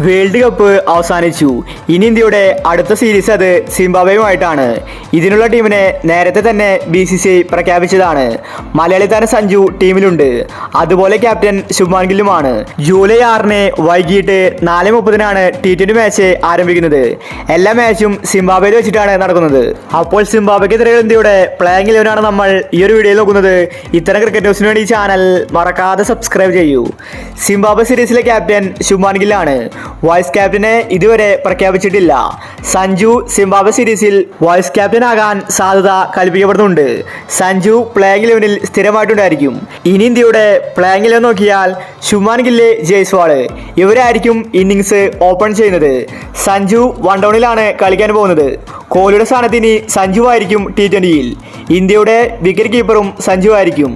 World cup അവസാനിച്ചു. ഇനി ഇന്ത്യയുടെ അടുത്ത സീരീസ് അത് സിംബാബ്വേയുമായിട്ടാണ്. ഇതിനുള്ള ടീമിനെ നേരത്തെ തന്നെ BCCI പ്രഖ്യാപിച്ചതാണ്. മലയാളി താരം സഞ്ജു ടീമിലുണ്ട്. അതുപോലെ ക്യാപ്റ്റൻ ശുഭ്മാൻ ഗില്ലുമാണ്. ജൂലൈ 6 വൈകിട്ട് 4:30 T20 മാച്ച് ആരംഭിക്കുന്നത്. എല്ലാ മാച്ചും സിംബാബ്വേയിൽ വെച്ചിട്ടാണ് നടക്കുന്നത്. അപ്പോൾ സിംബാബ്വേക്കെതിരെ ഇന്ത്യയുടെ പ്ലേയിങ് 11 നമ്മൾ ഈ ഒരു വീഡിയോയിൽ നോക്കുന്നത്. ഇത്തരം ക്രിക്കറ്റ് ന്യൂസിന് വേണ്ടി ഈ ചാനൽ മറക്കാതെ സബ്സ്ക്രൈബ് ചെയ്യൂ. സിംബാബ്വെ സീരീസിലെ ക്യാപ്റ്റൻ ശുഭ്മാൻ ഗില്ലാണ്. വൈസ് ക്യാപ്റ്റനെ ഇതുവരെ പ്രഖ്യാപിച്ചിട്ടില്ല. സഞ്ജു സിംബാബ്വെ സീരീസിൽ വൈസ് ക്യാപ്റ്റൻ ആകാൻ സാധ്യത കൽപ്പിക്കപ്പെടുന്നുണ്ട്. സഞ്ജു പ്ലേയിങ് 11-ൽ സ്ഥിരമായിട്ടുണ്ടായിരിക്കും. ഇനി ഇന്ത്യയുടെ പ്ലേയിങ് 11 നോക്കിയാൽ ശുഭ്മാൻ ഗില്ല്, ജയ്സ്വാൾ ഇവരായിരിക്കും ഇന്നിങ്സ് ഓപ്പൺ ചെയ്യുന്നത്. സഞ്ജു വൺ ഡൗണിലാണ് കളിക്കാൻ പോകുന്നത്. കോഹ്ലിയുടെ സ്ഥാനത്തിന് സഞ്ജു ആയിരിക്കും T20-യിൽ. ഇന്ത്യയുടെ വിക്കറ്റ് കീപ്പറും സഞ്ജു ആയിരിക്കും.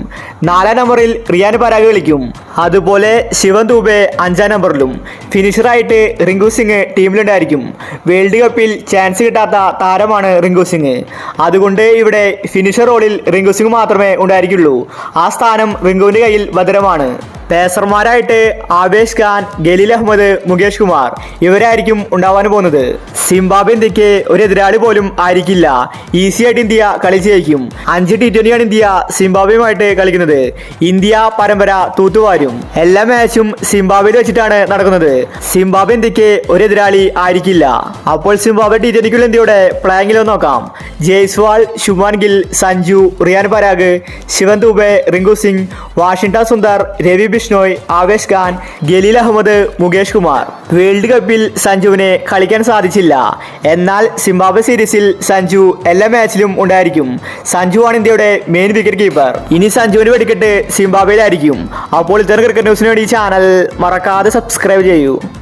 4-ാം നമ്പറിൽ റിയാൻ പരാഗ് കളിക്കും. അതുപോലെ ശിവൻ ദൂബെ 5-ാം നമ്പറിലും. ഫിനിഷറായിട്ട് റിങ്കു സിംഗ് ടീമിലുണ്ടായിരിക്കും. വേൾഡ് കപ്പിൽ ചാൻസ് കിട്ടാത്ത താരമാണ് റിങ്കു സിംഗ്. അതുകൊണ്ട് ഇവിടെ ഫിനിഷർ റോളിൽ റിങ്കു സിംഗ് മാത്രമേ ഉണ്ടായിരിക്കുള്ളൂ. ആ സ്ഥാനം റിങ്കുവിൻ്റെ കയ്യിൽ ഭദ്രമാണ്. പേസർമാരായിട്ട് ആവേശ് ഖാൻ, ഖലീൽ അഹമ്മദ്, മുകേഷ് കുമാർ ഇവരായിരിക്കും ഉണ്ടാവാൻ പോകുന്നത്. സിംബാബ്വെ ഇന്ത്യക്ക് ഒരു എതിരാളി പോലും ആയിരിക്കില്ല. ഈസിയായിട്ട് ഇന്ത്യ കളിച്ച് ജയിക്കും. 5 T20 ആണ് ഇന്ത്യ സിംബാബ്വേയുമായിട്ട് കളിക്കുന്നത്. ഇന്ത്യ പരമ്പര തൂത്തുവാരും. എല്ലാ മാച്ചും സിംബാബ്വേയിൽ വെച്ചിട്ടാണ് നടക്കുന്നത്. സിംബാബ്വെ ഇന്ത്യക്ക് ഒരു എതിരാളി ആയിരിക്കില്ല. അപ്പോൾ സിംബാബ്വെ T20-ക്കുള്ള ഇന്ത്യയുടെ പ്ലേയിങ് 11 നോക്കാം. ജയ്സ്വാൾ, ശുഭ്മാൻ ഗിൽ, സഞ്ജു, റിയാൻ പരാഗ്, ശിവൻ ദൂബെ, റിങ്കു സിംഗ്, വാഷിംഗ്ടൺ സുന്ദർ, രവി ബിഷ്ണോയ്, ആവേശ് ഖാൻ, ഖലീൽ അഹമ്മദ്, മുകേഷ് കുമാർ. വേൾഡ് കപ്പിൽ സഞ്ജുവിന് കളിക്കാൻ സാധിച്ചില്ല. എന്നാൽ സിംബാബ്വെ സീരീസിൽ സഞ്ജു എല്ലാ മാച്ചിലും ഉണ്ടായിരിക്കും. സഞ്ജു ആണ് ഇന്ത്യയുടെ മെയിൻ വിക്കറ്റ് കീപ്പർ. ഇനി സഞ്ജുവിന്റെ വെടിക്കെട്ട് സിംബാബ്വേയിലായിരിക്കും. അപ്പോൾ ഇത്തരം ക്രിക്കറ്റ് ന്യൂസിന് വേണ്ടി ഈ ചാനൽ മറക്കാതെ സബ്സ്ക്രൈബ് ചെയ്യൂ.